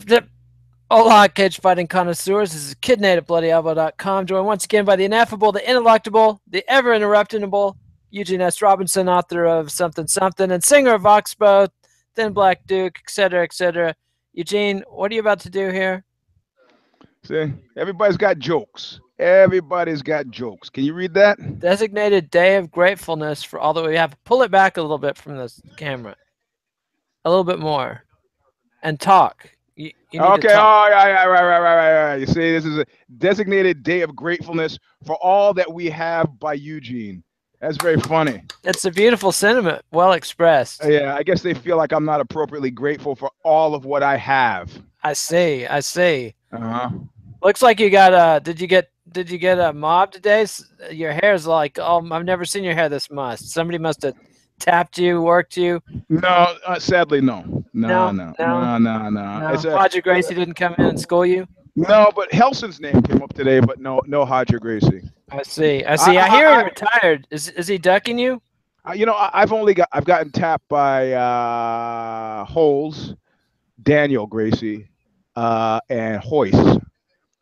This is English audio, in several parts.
Zip. Hola, cage fighting connoisseurs. This is KidNate at BloodyElbow.com. Joined once again by the ineffable, the ineluctable, the ever-interruptible Eugene S. Robinson, author of Something Something and singer of Oxbow, Thin Black Duke, etc., etc. Eugene, what are you about to do here? See, everybody's got jokes. Everybody's got jokes. Can you read that? Designated Day of Gratefulness for all that we have. Pull it back a little bit from this camera. A little bit more. And talk. You need Okay, to talk. right. You see, this is a designated day of gratefulness for all that we have by Eugene. That's very funny. It's a beautiful sentiment, well expressed. Yeah, I guess they feel like I'm not appropriately grateful for all of what I have. I see. Uh-huh. Looks like you got a. Did you get a mob today? Your hair's like, oh, I've never seen your hair this much. Somebody must have tapped you, worked you. No, sadly, no. No. Roger Gracie didn't come in and school you. No, but Helson's name came up today, but no Roger Gracie. I see. I hear he retired. Is he ducking you? I've gotten tapped by Holes, Daniel Gracie, and Hoyce.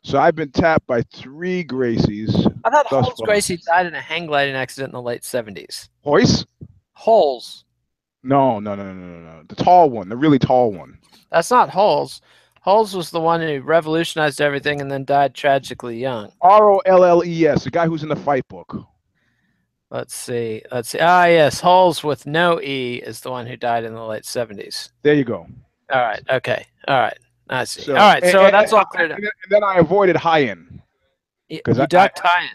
So I've been tapped by 3 Gracies. I thought Holes Gracie died in a hang gliding accident in the late 70s. Hoyce? Holes. No. The tall one, the really tall one. That's not Holes. Holes was the one who revolutionized everything and then died tragically young. Rolles, the guy who's in the fight book. Let's see. Ah, yes. Holes with no E is the one who died in the late 70s. There you go. All right. Okay. All right. I see. So, all right. So that's all cleared up. And then I avoided Hyen. You ducked Hyen.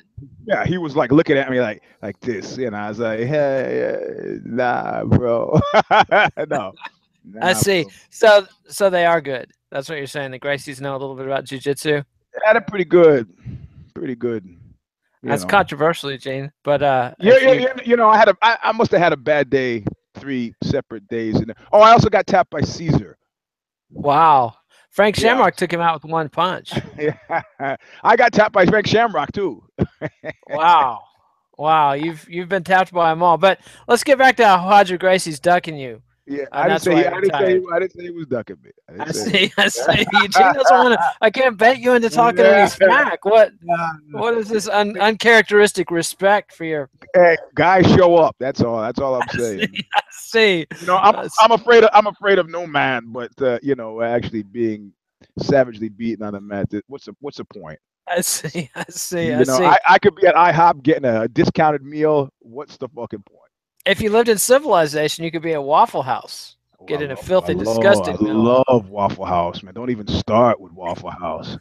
Yeah, he was like looking at me like this, and I was like, "Hey, nah, bro, no." Nah, I see. Bro. So they are good. That's what you're saying. The Gracies know a little bit about jiu-jitsu. Yeah, they're pretty good. That's controversial, Eugene. But I must have had a bad day 3 separate days. I also got tapped by Caesar. Wow. Frank Shamrock took him out with 1 punch. Yeah, I got tapped by Frank Shamrock too. Wow, you've been tapped by them all. But let's get back to how Roger Gracie's ducking you. Yeah, I didn't say he was ducking me. I see. Eugene doesn't want to. I can't bet you into talking any smack. What is this uncharacteristic respect for your? Hey, guys, show up. That's all I'm saying. I see. I'm afraid of no man, but actually being savagely beaten on the mat. What's the point? I see. I could be at IHOP getting a discounted meal. What's the fucking point? If you lived in civilization, you could be a Waffle House, getting a filthy, disgusting meal. I love Waffle House, man. Don't even start with Waffle House.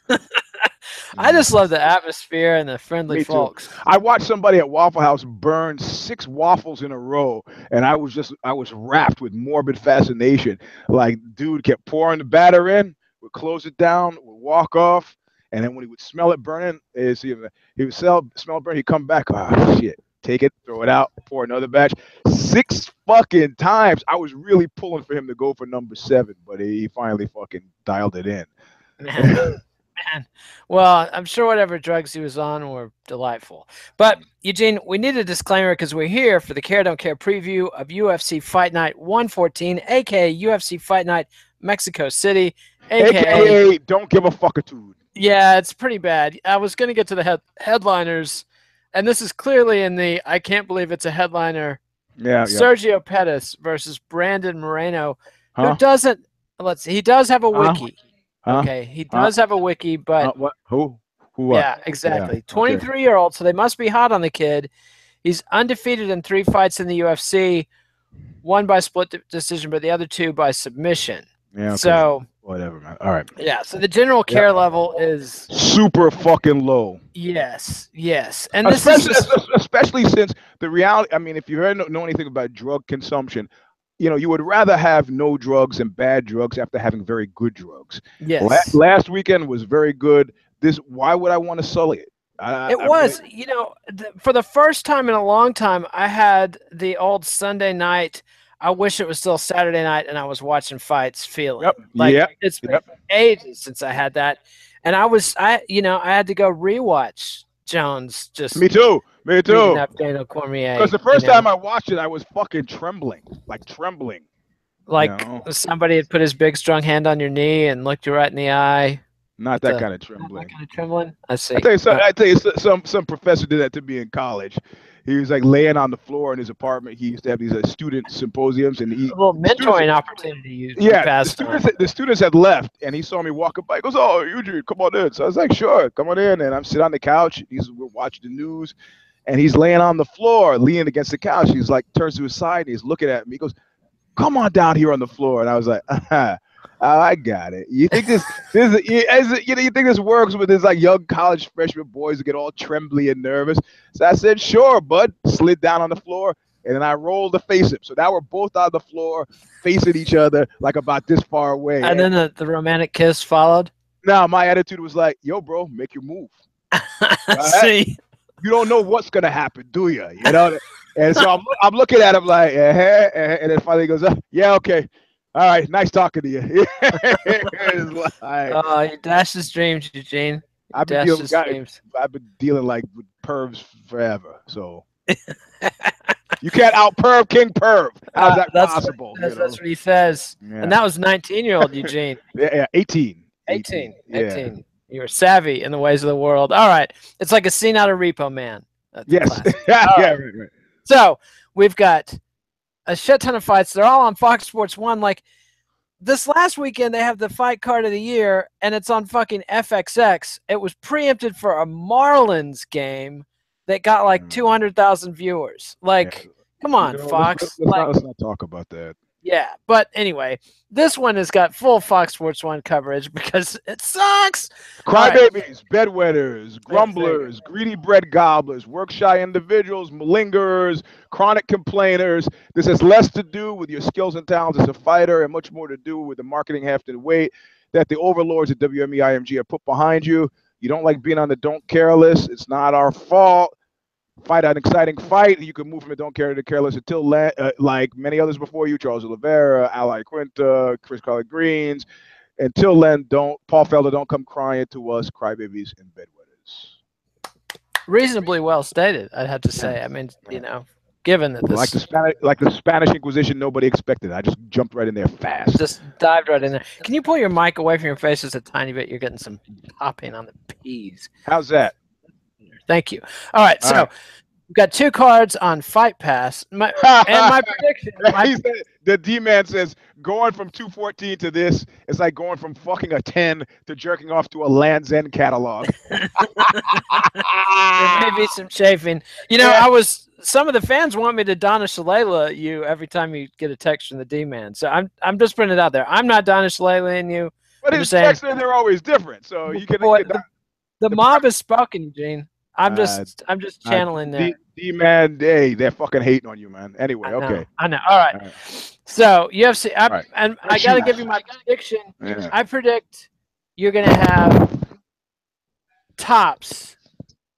I just love the atmosphere and the friendly folks. I watched somebody at Waffle House burn 6 waffles in a row, and I was wrapped with morbid fascination. Like, dude kept pouring the batter in, would close it down, would walk off, and then when he would smell it burning, he would smell it burn, he'd come back. Oh, shit. Take it, throw it out, pour another batch. 6 fucking times. I was really pulling for him to go for number 7, but he finally fucking dialed it in. Man. Well, I'm sure whatever drugs he was on were delightful. But, Eugene, we need a disclaimer because we're here for the Care Don't Care preview of UFC Fight Night 114, a.k.a. UFC Fight Night Mexico City, a.k.a. Don't Give a Fuckitude. Yeah, it's pretty bad. I was going to get to the headliners. And this is clearly in the I can't believe it's a headliner. Yeah. Sergio Pettis versus Brandon Moreno, who doesn't. Let's see. He does have a wiki. Okay, he does have a wiki, but what? Who? What? Yeah, exactly. 23-year-old, so they must be hot on the kid. He's undefeated in 3 fights in the UFC, 1 by split decision, but the other 2 by submission. Yeah. Okay. So whatever, man. All right. Yeah. So the general care level is super fucking low. Yes. And especially since the reality. I mean, if you know anything about drug consumption, you would rather have no drugs and bad drugs after having very good drugs. Yes. Last weekend was very good. Why would I want to sully it? For the first time in a long time, I had the old Sunday night. I wish it was still Saturday night and I was watching fights feeling. It's been ages since I had that. And I had to go rewatch Jones. Me too. Up Daniel Cormier. Because the first time I watched it, I was fucking trembling. Like somebody had put his big strong hand on your knee and looked you right in the eye. Not that kind of trembling. Not that kind of trembling. I see. I tell you, some professor did that to me in college. He was like laying on the floor in his apartment. He used to have these student symposiums, and a little mentoring opportunity. The students had left, and he saw me walking by. He goes, "Oh, Eugene, come on in." So I was like, "Sure, come on in." And I'm sitting on the couch. We're watching the news, and he's laying on the floor, leaning against the couch. He's like, turns to his side, and he's looking at me. He goes, "Come on down here on the floor." And I was like, "Oh, I got it. You think this you think this works with this like young college freshman boys that get all trembly and nervous?" So I said, "Sure, bud." Slid down on the floor, and then I rolled to face him. So now we're both on the floor, facing each other, like about this far away. And then the romantic kiss followed. Now my attitude was like, "Yo, bro, make your move." See, you don't know what's gonna happen, do you? You know. And so I'm looking at him like, and then finally he goes, "Yeah, okay. All right, nice talking to you." You dashed his dreams, Eugene. I've been dealing like with pervs forever, so you can't out perv King Perv. How's that possible? That's what he says. Yeah. And that was 19-year-old Eugene. Yeah, 18. 18. You were savvy in the ways of the world. All right, it's like a scene out of Repo Man. Yes. Right. So we've got a shit ton of fights. They're all on Fox Sports 1. Like this last weekend, they have the fight card of the year, and it's on fucking FXX. It was preempted for a Marlins game that got like 200,000 viewers. Like, come on, Fox. Let's not talk about that. Yeah, but anyway, this one has got full Fox Sports 1 coverage because it sucks. Crybabies, bedwetters, grumblers, greedy bread gobblers, work-shy individuals, malingers, chronic complainers. This has less to do with your skills and talents as a fighter and much more to do with the marketing heft and weight that the overlords at WME IMG have put behind you. You don't like being on the don't care list. It's not our fault. Fight an exciting fight. You can move from the don't care to the careless until like many others before you, Charles Oliveira, Ali Quinta, Chris Carla Greens. Until then, Paul Felder, don't come crying to us, crybabies and bedwetters. Reasonably well stated, I'd have to say. I mean, you know, given that this like the Spanish Inquisition, nobody expected. I just jumped right in there fast. Just dived right in there. Can you pull your mic away from your face just a tiny bit? You're getting some popping on the P's. How's that? Thank you. All right, so we've got 2 cards on Fight Pass. My prediction. The D-man says going from 214 to this is like going from fucking a 10 to jerking off to a Land's End catalog. There may be some chafing. You know, some of the fans want me to Donna Shalala you every time you get a text from the D-man. So I'm just putting it out there. I'm not Donna Shalala you. But his texts, they're always different. So you can the mob is spoken, Eugene. I'm just channeling there. D-man, hey, they're fucking hating on you, man. Anyway, okay. I know. All right. So UFC, and I got to give you my prediction. Yeah. I predict you're going to have tops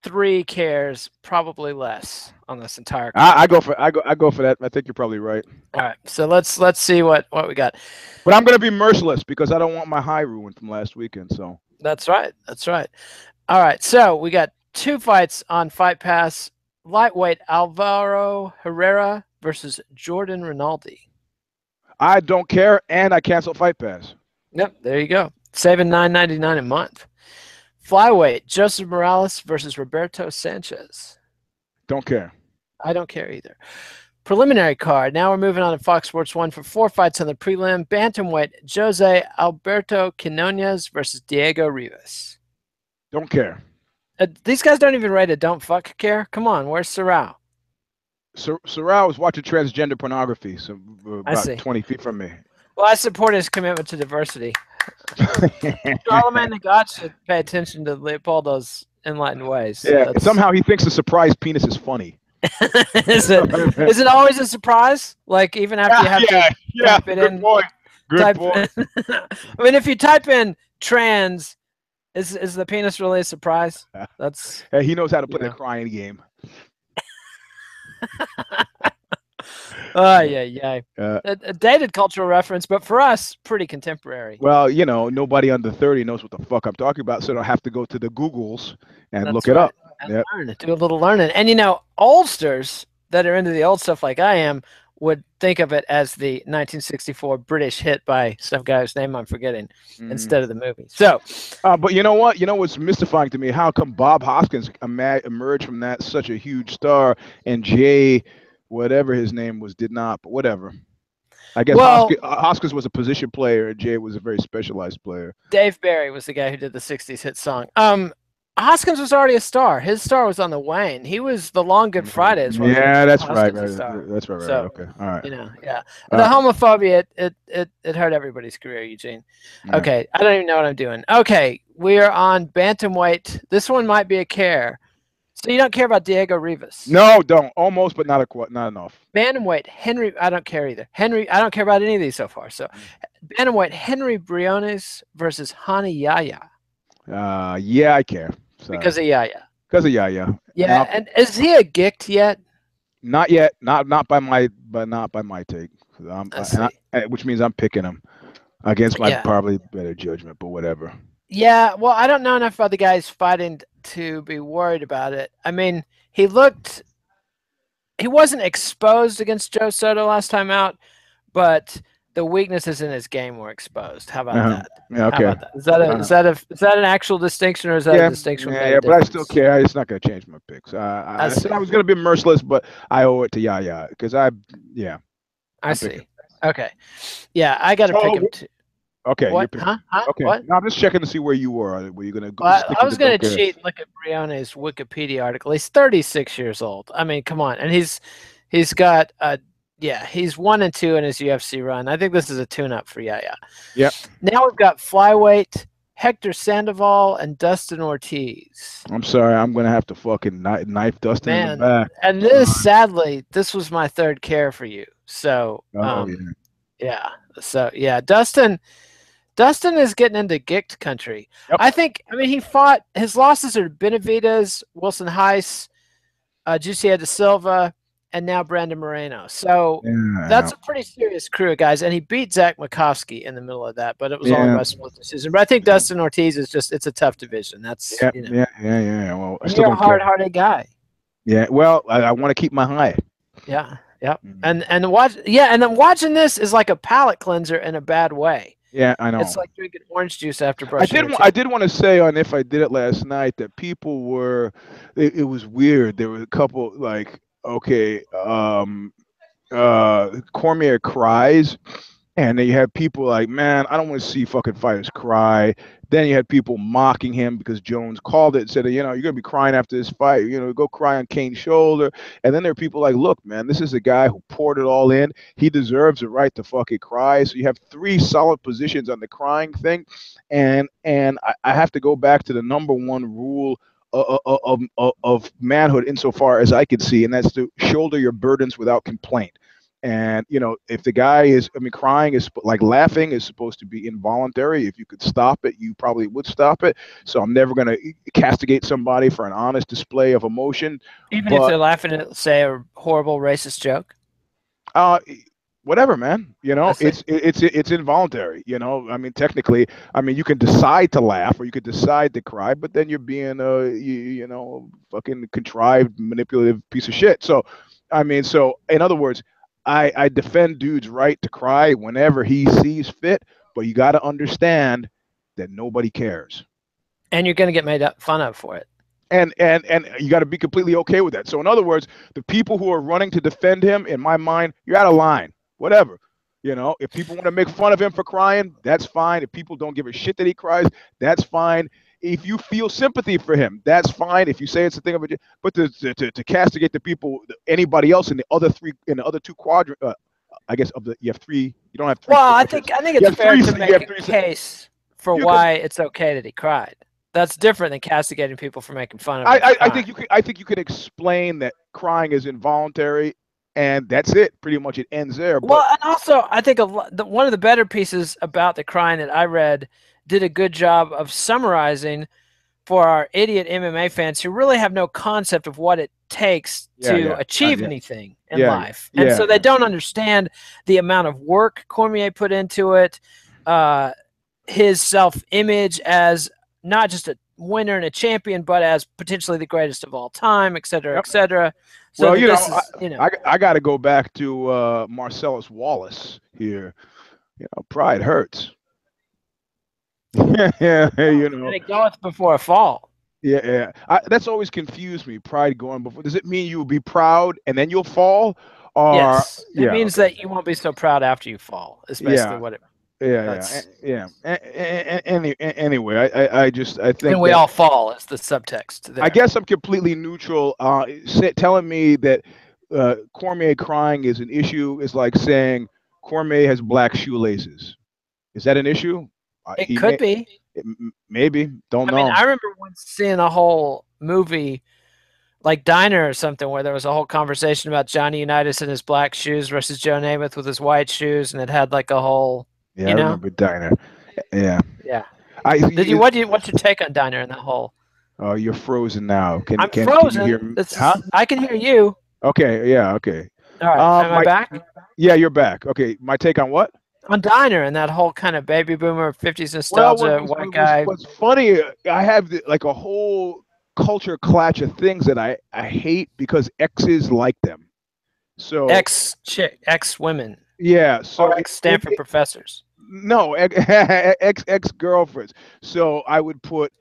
3 cares, probably less on this entire card. I go for that. I think you're probably right. All right. So let's see what we got. But I'm going to be merciless because I don't want my high ruined from last weekend. So that's right. All right. So we got 2 fights on Fight Pass. Lightweight Alvaro Herrera versus Jordan Rinaldi. I don't care, and I cancel Fight Pass. Yep, there you go. Saving $9.99 a month. Flyweight Joseph Morales versus Roberto Sanchez. Don't care. I don't care either. Preliminary card. Now we're moving on to Fox Sports 1 for 4 fights on the prelim. Bantamweight Jose Alberto Quinonez versus Diego Rivas. Don't care. These guys don't even rate a don't fuck care. Come on, where's Sorrell? Sorrell was watching transgender pornography, so about 20 feet from me. Well, I support his commitment to diversity. Charlemagne the God should pay attention to Leopoldo's enlightened ways. Yeah, somehow he thinks the surprise penis is funny. Is it always a surprise? Like even after you have to type it in? Good point. I mean, if you type in trans. Is the penis really a surprise? That's hey, he knows how to play the crying game. A dated cultural reference, but for us, pretty contemporary. Well, you know, nobody under 30 knows what the fuck I'm talking about, so they'll have to go to the Googles and look it up. And learn, do a little learning. And you know, oldsters that are into the old stuff like I am would think of it as the 1964 British hit by some guy whose name I'm forgetting instead of the movie. So, but you know what? You know what's mystifying to me? How come Bob Hoskins emerged from that such a huge star, and Jay, whatever his name was, did not? But whatever. I guess Hoskins was a position player, and Jay was a very specialized player. Dave Barry was the guy who did the 60s hit song. Hoskins was already a star. His star was on the wane. He was the Long Good Friday. Yeah, that's right. That's right. So, okay. All right. Yeah. The homophobia, it hurt everybody's career, Eugene. Yeah. Okay. I don't even know what I'm doing. Okay. We are on bantamweight. This one might be a care. So you don't care about Diego Rivas? No, don't. Almost, but not enough. Bantamweight, Henry, I don't care either. Henry, I don't care about any of these so far. So bantamweight, Henry Briones versus Hani Yahya. Yeah, I care. Sorry. Because of Yahya. Because of Yahya. Yeah, and is he a gict yet? Not yet. Not by my take. Which means I'm picking him against my probably better judgment, but whatever. Yeah, well, I don't know enough about the guys fighting to be worried about it. I mean, he wasn't exposed against Joe Soto last time out, but the weaknesses in his game were exposed. How about that? Yeah, okay. How about that? Is that an actual distinction, or is that a distinction? Yeah, but I still care. It's not going to change my picks. I said I was going to be merciless, but I owe it to Yahya because I see. Okay. Yeah, I got to pick him too. Okay. What? Huh? Okay. What? No, I'm just checking to see where you were. Were you going to go? Well, I was going to cheat and look at Briones' Wikipedia article. He's 36 years old. I mean, come on. And he's got he's 1-2 in his UFC run. I think this is a tune-up for Yahya. Yep. Now we've got flyweight Hector Sandoval and Dustin Ortiz. I'm sorry. I'm going to have to fucking knife Dustin in the back. And sadly, this was my third care for you. So, Dustin is getting into gict country. Yep. I mean, he fought, his losses are Benavidez, Wilson Heiss, Jussier da Silva, and now Brandon Moreno. So that's a pretty serious crew of guys. And he beat Zach Makovsky in the middle of that, but it was only by split decision. But I think Dustin Ortiz is it's a tough division. That's, Well, you're a hard-hearted guy. Yeah. Well, I want to keep my high. Yeah. Yep. And then watching this is like a palate cleanser in a bad way. Yeah, I know. It's like drinking orange juice after brushing. I did want to say on If I Did It last night that people were, it was weird. There were a couple like, okay, Cormier cries, and then you had people like, man, I don't want to see fucking fighters cry. Then you had people mocking him because Jones called it and said, you're going to be crying after this fight. Go cry on Kane's shoulder. And then there are people like, look, man, this is a guy who poured it all in. He deserves a right to fucking cry. So you have three solid positions on the crying thing. And I have to go back to the number one rule of manhood insofar as I can see, and that's to shoulder your burdens without complaint. And, if the guy is, crying is like laughing is supposed to be involuntary. If you could stop it, you probably would stop it. So I'm never going to castigate somebody for an honest display of emotion. Even if they're laughing at, say, a horrible racist joke? Whatever, man. It's involuntary. Technically, you can decide to laugh or you could decide to cry, but then you're being fucking contrived, manipulative piece of shit. So, so in other words, I defend dude's right to cry whenever he sees fit, but you got to understand that nobody cares. And you're going to get made fun of for it. And you got to be completely okay with that. So in other words, the people who are running to defend him, in my mind, you're out of line. Whatever. If people want to make fun of him for crying, that's fine. If people don't give a shit that he cries, that's fine. If you feel sympathy for him, that's fine. If you say it's a thing of it, but to castigate the people, anybody else in the other two quadrants, I guess you have three. You don't have three. Well, I think it's fair to make a case for why it's okay that he cried. That's different than castigating people for making fun of him. I think you can explain that crying is involuntary. And that's it. Pretty much it ends there. Well, and also, I think one of the better pieces about the crying that I read did a good job of summarizing for our idiot MMA fans who really have no concept of what it takes to achieve anything in life. And so they don't understand the amount of work Cormier put into it, his self-image as not just a winner and a champion, but as potentially the greatest of all time, et cetera, et cetera. So well, I got to go back to Marcellus Wallace here. Pride hurts. Yeah, And it goeth before a fall. Yeah. That's always confused me. Pride going before. Does it mean you will be proud and then you'll fall? Or yes, it means that you won't be so proud after you fall. Is basically what it. Yeah. Anyway, I think. And we all fall is the subtext there. I guess I'm completely neutral. Telling me that Cormier crying is an issue is like saying Cormier has black shoelaces. Is that an issue? It could be. Maybe. Don't know. I mean, I remember once seeing a whole movie like Diner or something where there was a whole conversation about Johnny Unitas in his black shoes versus Joe Namath with his white shoes, and it had like a whole. Yeah, I remember Diner. Yeah. Yeah. What's your take on Diner and that whole? Oh, you're frozen now. I'm frozen. Can you hear me? I can hear you. Okay. Yeah. Okay. All right. Am I back? Yeah, you're back. Okay. My take on what? On Diner and that whole kind of baby boomer 50s nostalgia white guy. What's funny, I have like a whole culture clutch of things that I hate because exes like them. So ex women. Yeah. So or ex Stanford professors. No, ex girlfriends. So I would put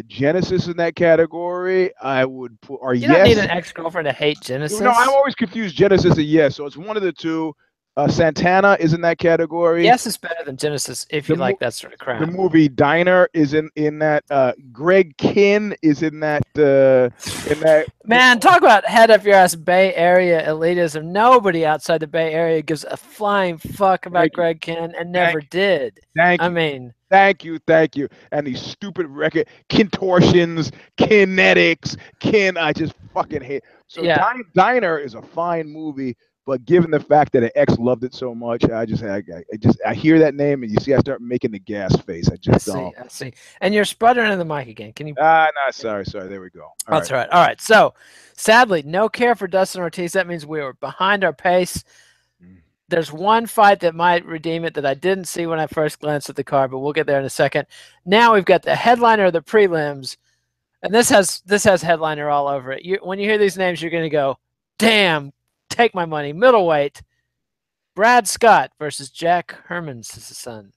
Genesis in that category. I would put You don't need an ex-girlfriend to hate Genesis. No, I'm always confused Genesis and Yes. So it's one of the two. Santana is in that category. Yes is better than Genesis if you like that sort of crap. The movie Diner is in that. Greg Kinn is in that. Man, talk about head up your ass Bay Area elitism. Nobody outside the Bay Area gives a flying fuck about Greg Kinn and never did. Thank you. And these stupid record contortions, kinetics, I just fucking hate. So Diner is a fine movie. But given the fact that an ex loved it so much, I hear that name and I start making the gas face. I see. And you're sputtering in the mic again. Can you? No, sorry. There we go. That's right. All right. So, sadly, no care for Dustin Ortiz. That means we were behind our pace. There's one fight that might redeem it that I didn't see when I first glanced at the card, but we'll get there in a second. Now we've got the headliner of the prelims, and this has headliner all over it. When you hear these names, you're going to go, damn. Take my money. Middleweight. Brad Scott versus Jack Hermansson.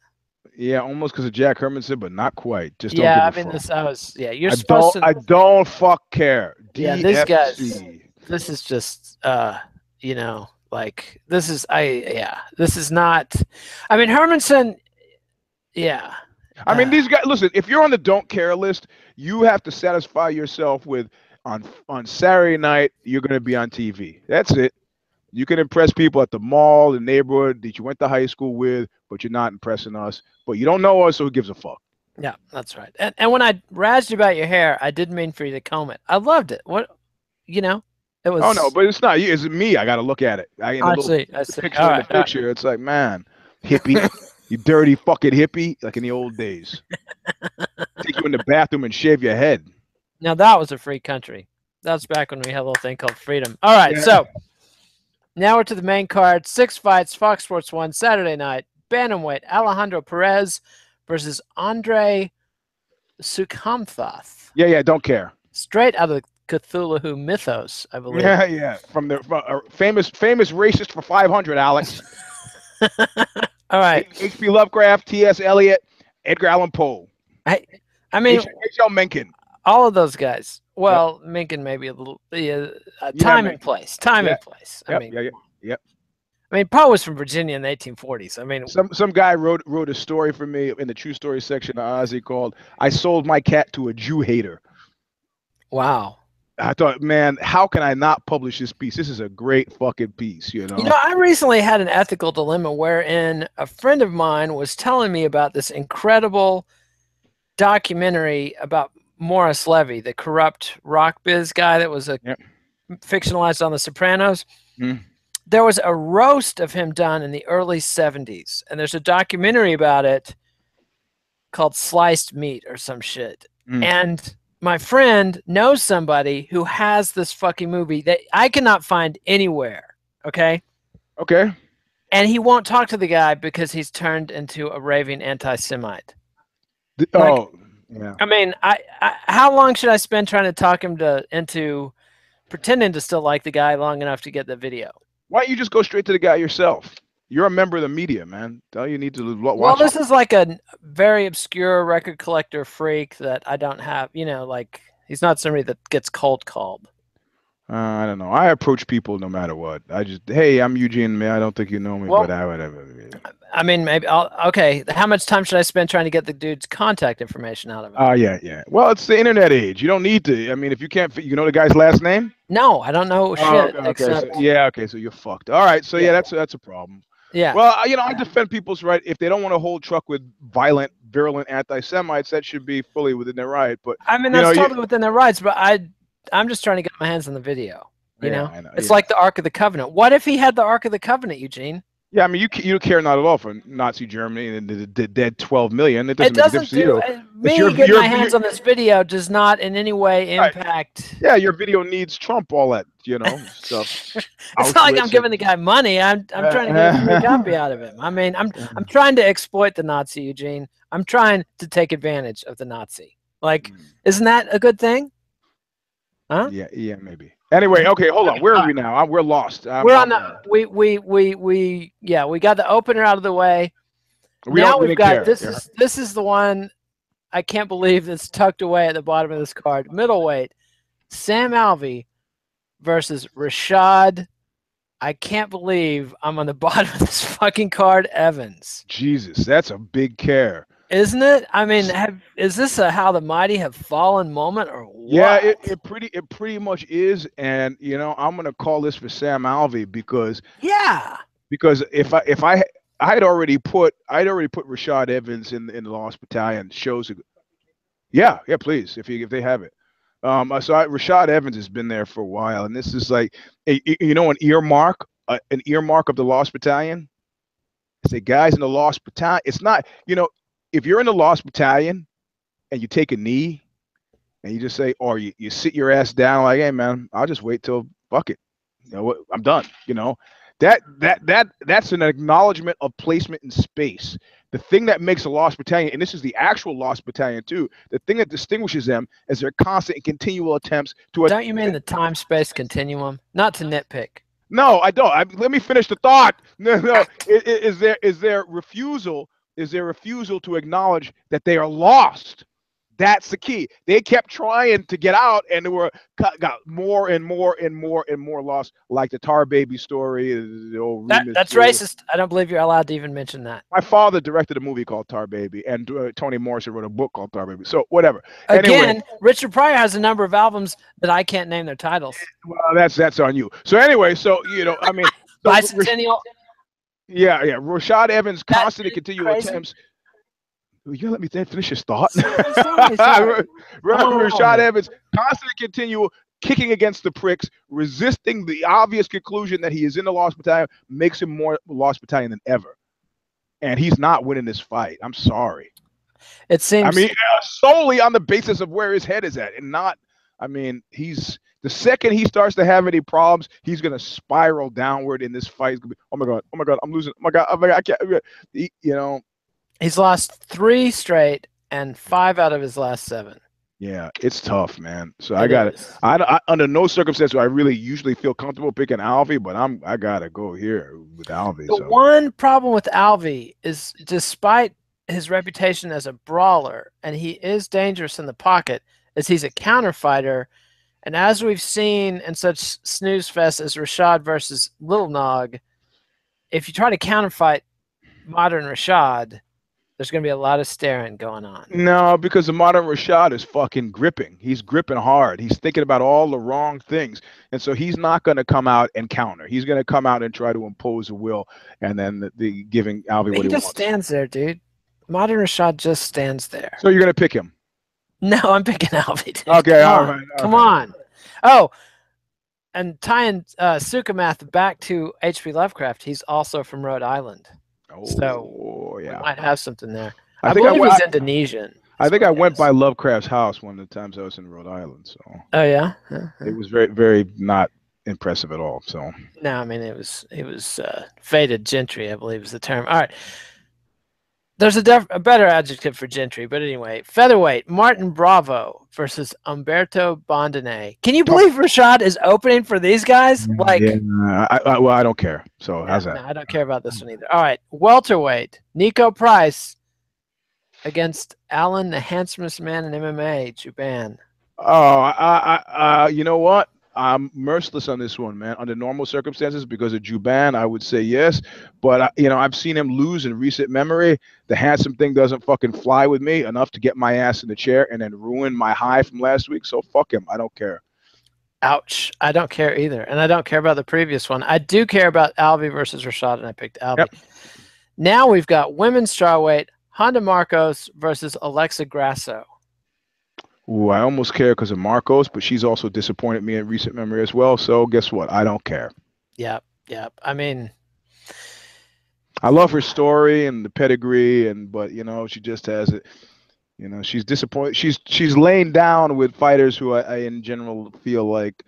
Yeah, almost because of Jack Hermansson, but not quite. Just You're supposed to. I don't fuck care. Yeah, these guys. This is just this is not. I mean, Hermansson. Yeah. I mean, these guys. Listen, if you're on the don't care list, you have to satisfy yourself with on Saturday night you're going to be on TV. That's it. You can impress people at the mall, the neighborhood that you went to high school with, but you're not impressing us. But you don't know us, so who gives a fuck? Yeah, that's right. And when I razzed you about your hair, I didn't mean for you to comb it. I loved it. It was. Oh no, but it's not you. It's me. I got to look at it. I see. The picture. It's like, man, hippie, you dirty fucking hippie, like in the old days. Take you in the bathroom and shave your head. Now that was a free country. That's back when we had a little thing called freedom. All right, so now we're to the main card. 6 fights, Fox Sports 1, Saturday night. Bantamweight, Alejandro Perez versus Andre Soukhamthath. Yeah, don't care. Straight out of the Cthulhu mythos, I believe. Yeah. From famous racist for 500, Alex. All right. H.P. Lovecraft, T.S. Eliot, Edgar Allan Poe. I mean, H.L. Mencken. All of those guys. Well, Mencken maybe a little time and place. Time and place. I mean, Poe was from Virginia in the 1840s. I mean, some guy wrote a story for me in the true story section of Ozzy called "I Sold My Cat to a Jew Hater." Wow. I thought, man, how can I not publish this piece? This is a great fucking piece, I recently had an ethical dilemma wherein a friend of mine was telling me about this incredible documentary about Morris Levy, the corrupt rock biz guy that was fictionalized on The Sopranos. There was a roast of him done in the early 70s, and there's a documentary about it called Sliced Meat or some shit. And my friend knows somebody who has this fucking movie that I cannot find anywhere. Okay. And he won't talk to the guy because he's turned into a raving anti-Semite. Yeah. I mean, how long should I spend trying to talk him into pretending to still like the guy long enough to get the video? Why don't you just go straight to the guy yourself? You're a member of the media, man. All you need to watch. Well, this is like a very obscure record collector freak that I don't have. You know, like he's not somebody that gets cold called. I don't know. I approach people no matter what. I just, hey, I'm Eugene, man. I don't think you know me, Well, but whatever. I mean, maybe okay. How much time should I spend trying to get the dude's contact information out of him? Oh, yeah. Well, it's the internet age. You don't need to. I mean, if you can't, you know the guy's last name? No, I don't know shit. Okay. Except, So you're fucked. All right. So yeah, that's a problem. yeah. Well, I defend people's right. If they don't want to hold truck with violent, virulent anti-Semites, that should be fully within their right. But I mean, that's totally within their rights. But I'm just trying to get my hands on the video. You know, I know, it's like the Ark of the Covenant. What if he had the Ark of the Covenant, Eugene? Yeah, I mean, you care not at all for Nazi Germany and the dead 12 million. It doesn't make a difference to you. Me getting my hands on this video does not in any way impact. Yeah, your video needs Trump, all that, stuff. It's not like I'm giving the guy money. I'm trying to get a copy out of him. I mean, I'm trying to exploit the Nazi, Eugene. I'm trying to take advantage of the Nazi. Like, isn't that a good thing? Huh? Yeah, maybe. Anyway, okay, hold on. Where are we now? We're lost. We're on the we got the opener out of the way. Now we've got this is the one I can't believe that's tucked away at the bottom of this card. Middleweight Sam Alvey versus Rashad. I can't believe I'm on the bottom of this fucking card, Evans. Jesus, that's a big care. Isn't it? I mean, is this a how the mighty have fallen moment or what? Yeah, it pretty much is, and I'm gonna call this for Sam Alvey because if I had already put Rashad Evans in the Lost Battalion shows. Yeah, please if they have it. Rashad Evans has been there for a while, and this is like an earmark of the Lost Battalion. It's the guys in the Lost Battalion. It's not if you're in the Lost Battalion and you take a knee and you just say, or you sit your ass down like, hey man, I'll just wait till fuck it. I'm done. That's an acknowledgement of placement in space. The thing that makes a Lost Battalion, and this is the actual Lost Battalion too, the thing that distinguishes them is their constant and continual attempts to. Don't you mean the time-space continuum? Not to nitpick. No, I don't. Let me finish the thought. No. Is their refusal to acknowledge that they are lost. That's the key. They kept trying to get out, and they got more and more lost, like the Tar Baby story. That's racist. I don't believe you're allowed to even mention that. My father directed a movie called Tar Baby, and Toni Morrison wrote a book called Tar Baby. So whatever. Again, anyway, Richard Pryor has a number of albums that I can't name their titles. Well, that's on you. So anyway, I mean, Bicentennial. Yeah. Rashad Evans constantly continual attempts. You let me finish his thought. Rashad Evans constantly continue kicking against the pricks, resisting the obvious conclusion that he is in the Lost Battalion, makes him more Lost Battalion than ever. And he's not winning this fight. I'm sorry. It seems. I mean, solely on the basis of where his head is at, and not. I mean, the second he starts to have any problems, he's gonna spiral downward in this fight. He's gonna be, oh my god, I'm losing. Oh my god, I can't. He's lost 3 straight and 5 out of his last 7. Yeah, it's tough, man. So I got it. I under no circumstance do I really usually feel comfortable picking Alvey, but I gotta go here with Alvey. The one problem with Alvey is, despite his reputation as a brawler, and he is dangerous in the pocket, is he's a counter fighter. And as we've seen in such snooze fest as Rashad versus Little Nog, if you try to counter fight modern Rashad, there's going to be a lot of staring going on. No, because the modern Rashad is fucking gripping. He's gripping hard. He's thinking about all the wrong things. And so he's not going to come out and counter. He's going to come out and try to impose a will, and then the giving Alvey what he wants. He just stands there, dude. Modern Rashad just stands there. So you're going to pick him? No, I'm picking Alvey. Dude. Okay, all right. Come on. Oh, and tying Soukhamthath back to H.P. Lovecraft, he's also from Rhode Island. Oh, so yeah, we might have something there. I believe he's Indonesian. I think I went by Lovecraft's house one of the times I was in Rhode Island. So. Oh yeah. It was very, very not impressive at all. So. No, I mean it was faded gentry, I believe is the term. All right. There's a better adjective for gentry, but anyway, featherweight Martin Bravo versus Humberto Bandenay. Can you believe Rashad is opening for these guys? Like, well, I don't care. So yeah, how's that? no, I don't care about this one either. All right, welterweight Niko Price against Allen, the handsomest man in MMA, Jouban. Oh, you know what? I'm merciless on this one, man. Under normal circumstances, because of Jouban, I would say yes. But you know, I've seen him lose in recent memory. The handsome thing doesn't fucking fly with me enough to get my ass in the chair and then ruin my high from last week. So fuck him. I don't care. Ouch. I don't care either. And I don't care about the previous one. I do care about Alvey versus Rashad, and I picked Alvey. Yep. Now we've got women's strawweight Honda Markos versus Alexa Grasso. Ooh, I almost care because of Markos, but she's also disappointed me in recent memory as well. So guess what? I don't care. Yep. I mean, I love her story and the pedigree, but you know, she just has it. You know, she's disappointed. She's laying down with fighters who I in general feel like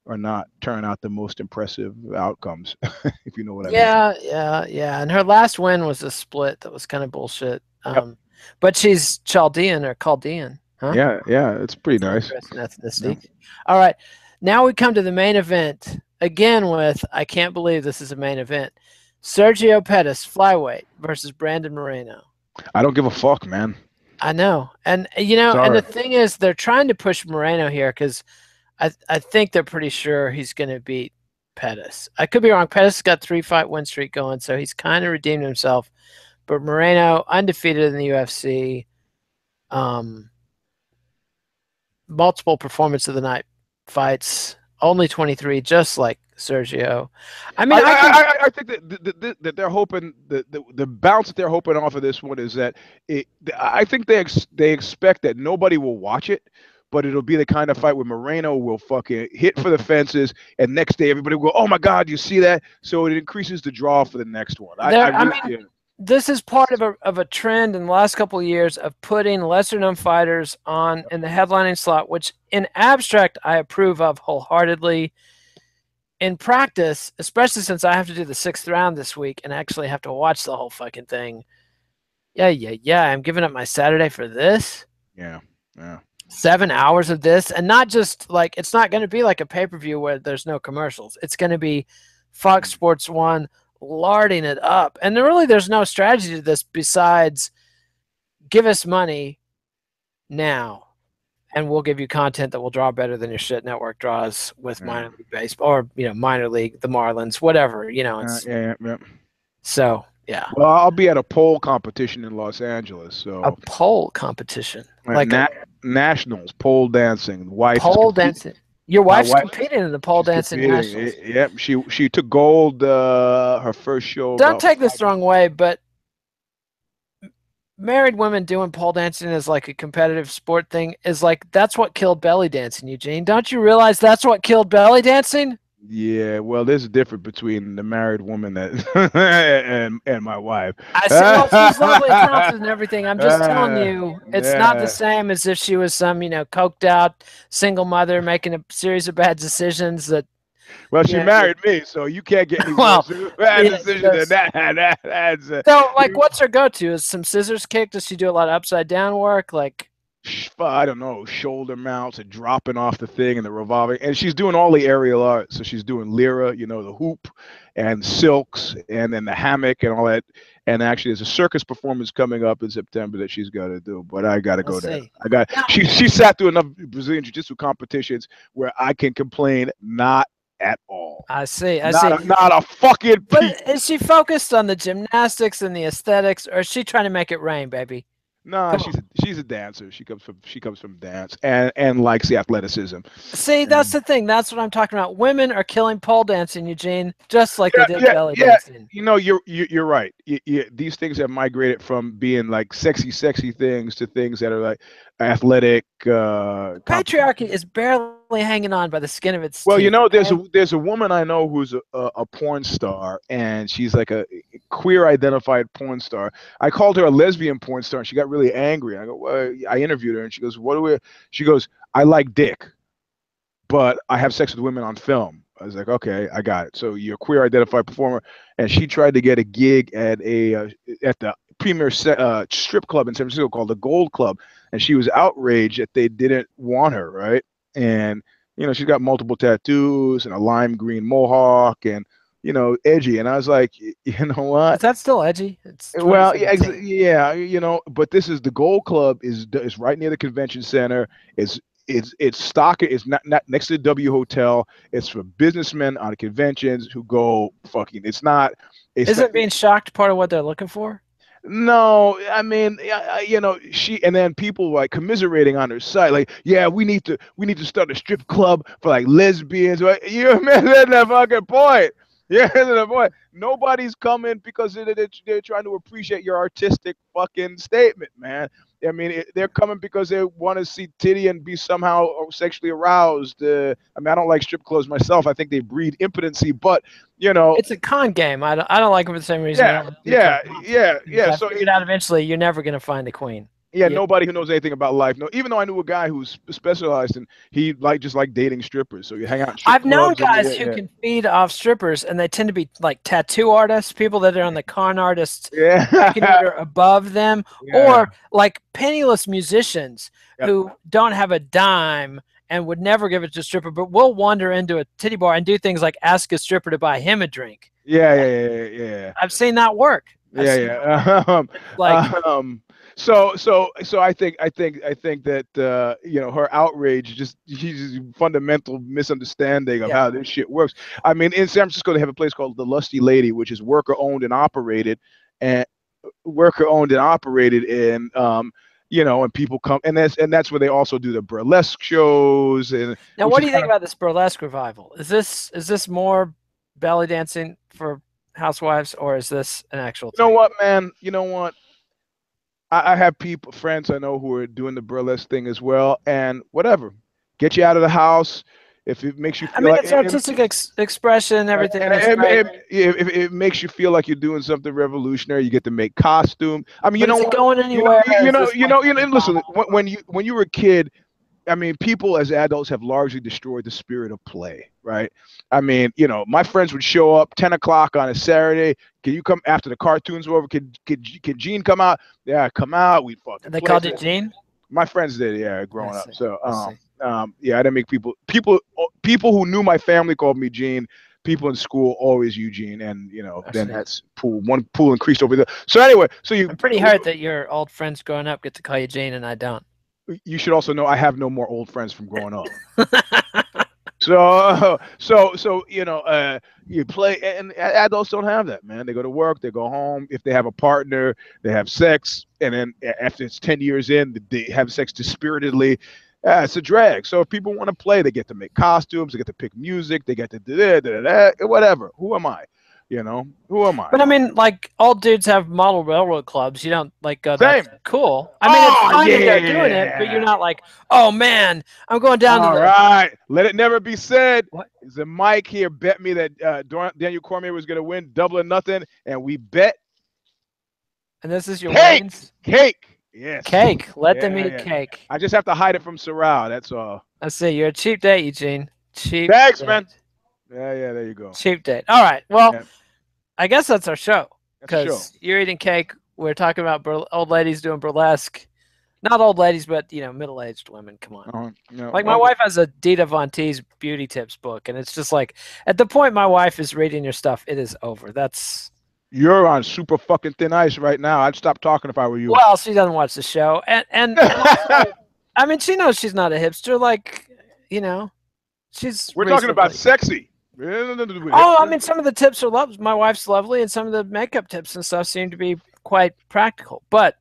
are not turning out the most impressive outcomes, if you know what I mean. Yeah. And her last win was a split that was kind of bullshit. Yep. But she's Chaldean or Chaldean. Huh? Yeah, it's pretty nice. Ethnicity. Yeah. All right, now we come to the main event again with I can't believe this is a main event. Sergio Pettis, flyweight versus Brandon Moreno. I don't give a fuck, man. I know, and you know, and the thing is, they're trying to push Moreno here because I think they're pretty sure he's going to beat Pettis. I could be wrong. Pettis got 3-fight win streak going, so he's kind of redeemed himself. But Moreno undefeated in the UFC. Multiple performance of the night fights, only 23, just like Sergio. I mean, I think that they're hoping the bounce that they're hoping off of this one is that I think they expect that nobody will watch it, but it'll be the kind of fight where Moreno will fucking hit for the fences, and next day everybody will go, "Oh my God, you see that?" So it increases the draw for the next one. This is part of a trend in the last couple of years of putting lesser-known fighters on in the headlining slot, which in abstract I approve of wholeheartedly. In practice, especially since I have to do the 6th round this week and actually have to watch the whole fucking thing. Yeah. I'm giving up my Saturday for this. Yeah. 7 hours of this, and not just like it's not going to be like a pay-per-view where there's no commercials. It's going to be Fox Sports 1 larding it up, and there's no strategy to this besides give us money now and we'll give you content that will draw better than your shit network draws with minor league baseball or minor league, the Marlins, whatever, so yeah. Well, I'll be at a pole competition in Los Angeles. So a pole competition, like nationals, pole dancing. Pole dancing. Your wife's competing in the pole dancing nationals. Yep, she took gold her first show. Don't take this the wrong way, but married women doing pole dancing as like a competitive sport thing is like that's what killed belly dancing, Eugene. Don't you realize that's what killed belly dancing? Yeah, well, there's a difference between the married woman and my wife. I see. Well, she's lovely, talented, and everything. I'm just telling you, it's not the same as if she was some, coked out single mother making a series of bad decisions. Well, she married me, so you can't get any bad decision than that. So, like, what's her go-to? Is some scissors kick? Does she do a lot of upside down work? Like, I don't know, shoulder mounts and dropping off the thing and the revolving, and she's doing all the aerial art. So she's doing lira, the hoop and silks, and then the hammock and all that. And actually, there's a circus performance coming up in September that she's got to do, but I got to go there. She sat through enough Brazilian Jiu-Jitsu competitions where I can complain not at all. I see. Not a fucking. But is she focused on the gymnastics and the aesthetics, or is she trying to make it rain, baby? No, she's a dancer. She comes from dance and likes the athleticism. See, that's the thing. That's what I'm talking about. Women are killing pole dancing, Eugene, just like they did belly dancing. You're right. These things have migrated from being like sexy things to things that are like athletic. Patriarchy is barely hanging on by the skin of its teeth. Well, there's a woman I know who's a porn star, and she's like a queer identified porn star. I called her a lesbian porn star, and she got really angry. I go, well, I interviewed her, and she goes, she goes, I like dick, but I have sex with women on film. I was like, okay, I got it. So you're a queer identified performer, and she tried to get a gig at the premier strip club in San Francisco called the Gold Club, and she was outraged that they didn't want her, right? And you know, she's got multiple tattoos and a lime green mohawk, and you know, edgy. And I was like, you know what? Is that still edgy? It's Well, yeah, 2017. yeah, you know, but this is the Gold Club is right near the convention center. It's stock. It's not next to the W Hotel. It's for businessmen on conventions who go fucking. It's not. Isn't being shocked part of what they're looking for? No, I mean, you know, and then people like commiserating on her site, like, yeah, we need to start a strip club for like lesbians. Right? You're missing the fucking point. Yeah, the point. Nobody's coming because they're trying to appreciate your artistic fucking statement, man. I mean, they're coming because they want to see titty and be somehow sexually aroused. I mean, I don't like strip clubs myself. I think they breed impotency, but you know, it's a con game. I don't like them for the same reason. Yeah. I So figured out eventually you're never going to find a queen. yeah, nobody who knows anything about life. No, even though I knew a guy who's specialized in, he just like dating strippers. So you hang out in strip I've known clubs guys who can feed off strippers, and they tend to be like tattoo artists, people that are on the con artist or above them, or like penniless musicians who don't have a dime and would never give it to a stripper, but will wander into a titty bar and do things like ask a stripper to buy him a drink. Yeah. I've seen that work. So I think that you know, her outrage she's a fundamental misunderstanding of how this shit works. I mean, in San Francisco they have a place called the Lusty Lady, which is worker owned and operated, and you know, and people come, and that's where they also do the burlesque shows. And now, what do you think about this burlesque revival? Is this more belly dancing for housewives, or is this an actual thing? You know what, man? You know what? I have friends I know who are doing the burlesque thing as well, and whatever, get you out of the house. If it makes you feel it's artistic expression, everything. If it makes you feel like you're doing something revolutionary, you get to make costume. I mean, is it going anywhere? Listen, when you were a kid, I mean, people as adults have largely destroyed the spirit of play, right? I mean, you know, my friends would show up 10 o'clock on a Saturday. Can you come after the cartoons were over? Can Gene come out? Yeah, come out. We fucking. They called you Gene? My friends did, yeah, growing up. So, yeah, I didn't make people who knew my family called me Gene. People in school always Eugene, and you know, then that's one pool increased over there. So anyway, I'm pretty hurt that your old friends growing up get to call you Gene and I don't. You should also know I have no more old friends from growing up. So you know, you play, and adults don't have that, man. They go to work, they go home. If they have a partner, they have sex, and then after it's 10 years in, they have sex dispiritedly. It's a drag. So if people want to play, they get to make costumes, they get to pick music, they get to do whatever. Who am I? You know, who am I? But I mean, like, all dudes have model railroad clubs. You don't like go, that's cool. I mean, it's fine that they're doing it, but you're not like, oh man, I'm going down to the. All right, let it never be said. What? Is a Mike here bet me that Daniel Cormier was going to win double or nothing, and we bet. And this is your cake. Yes. Cake. Let them eat cake. I just have to hide it from Sorrel. That's all. I see. You're a cheap date, Eugene. Cheap. Thanks, man. Yeah, there you go. Cheap date. All right. Well, I guess that's our show. Because you're eating cake. We're talking about old ladies doing burlesque. Not old ladies, but, you know, middle-aged women. Come on. Like, my wife has a Dita Von Teese beauty tips book, and it's just like, at the point my wife is reading your stuff, it is over. You're on super fucking thin ice right now. I'd stop talking if I were you. Well, she doesn't watch the show. And also, I mean, she knows she's not a hipster. Like, you know, we're talking about sexy. Oh, I mean, some of the tips are lovely. My wife's lovely, and some of the makeup tips and stuff seem to be quite practical. But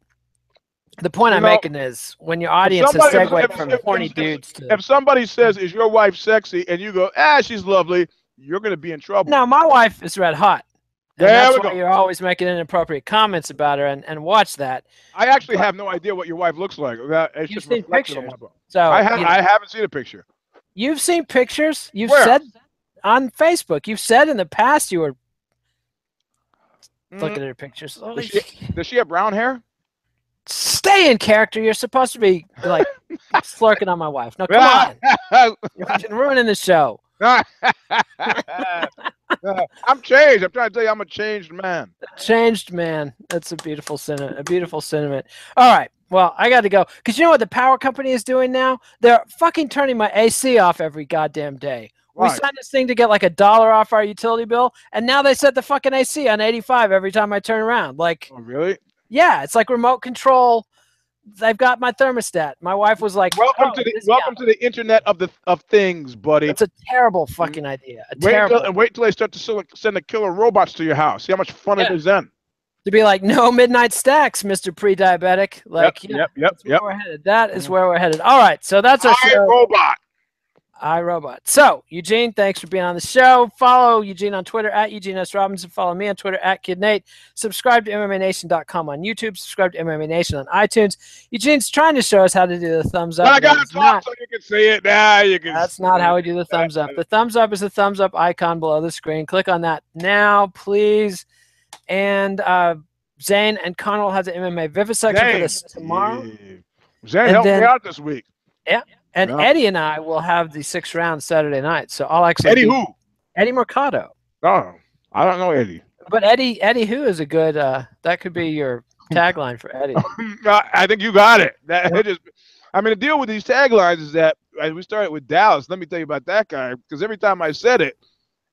the point I'm making is when your audience has segued from horny dudes to... If somebody says, is your wife sexy? And you go, she's lovely, you're going to be in trouble. No, my wife is red hot. And that's why you're always making inappropriate comments about her, and watch that. I actually have no idea what your wife looks like. It's You've just seen pictures. So I haven't seen a picture. You've seen pictures? You've Where? said on Facebook. You've said in the past you were looking at her pictures. Does she have brown hair? Stay in character. You're supposed to be like slurking on my wife. No, come on. You're ruining the show. I'm changed. I'm trying to tell you, I'm a changed man. Changed man. That's a beautiful sentiment. A beautiful sentiment. All right. Well, I got to go. Because you know what the power company is doing now? They're fucking turning my AC off every goddamn day. Why? We signed this thing to get like $1 off our utility bill, and now they set the fucking AC on 85 every time I turn around. Like, Oh, really? yeah, it's like remote control. They've got my thermostat. My wife was like, Welcome to the internet of things, buddy. It's a terrible fucking idea. Wait till they start to send the killer robots to your house. See how much fun it is then. To be like, no midnight stacks, Mr. Pre-diabetic. Like, yep. Where we're headed. That is where we're headed. All right, so that's our show. iRobot. iRobot. So, Eugene, thanks for being on the show. Follow Eugene on Twitter at Eugene S. Robinson. Follow me on Twitter at KidNate. Subscribe to MMANation.com on YouTube. Subscribe to MMA Nation on iTunes. Eugene's trying to show us how to do the thumbs up. I got to talk so you can see it. Now you can. That's not how we do the thumbs up. The thumbs up is the thumbs up icon below the screen. Click on that now, please. And Zane and Connor will have the MMA vivisection for this tomorrow. Zane helped me out this week. Yeah. And Eddie and I will have the 6th round Saturday night. So I'll actually Eddie who? Eddie Mercado. Oh, I don't know Eddie. But Eddie who is a good that could be your tagline for Eddie. I think you got it. I mean, the deal with these taglines is that as we started with Dallas, let me tell you about that guy, because every time I said it,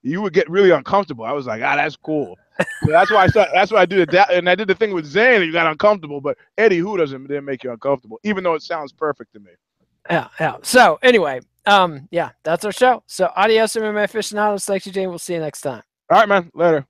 you would get really uncomfortable. I was like, that's cool. So that's why I do that. And I did the thing with Zane, and you got uncomfortable. But Eddie who didn't make you uncomfortable, even though it sounds perfect to me. Yeah. So anyway, yeah, that's our show. So adios, MMA aficionados. Thanks, Eugene. We'll see you next time. All right, man. Later.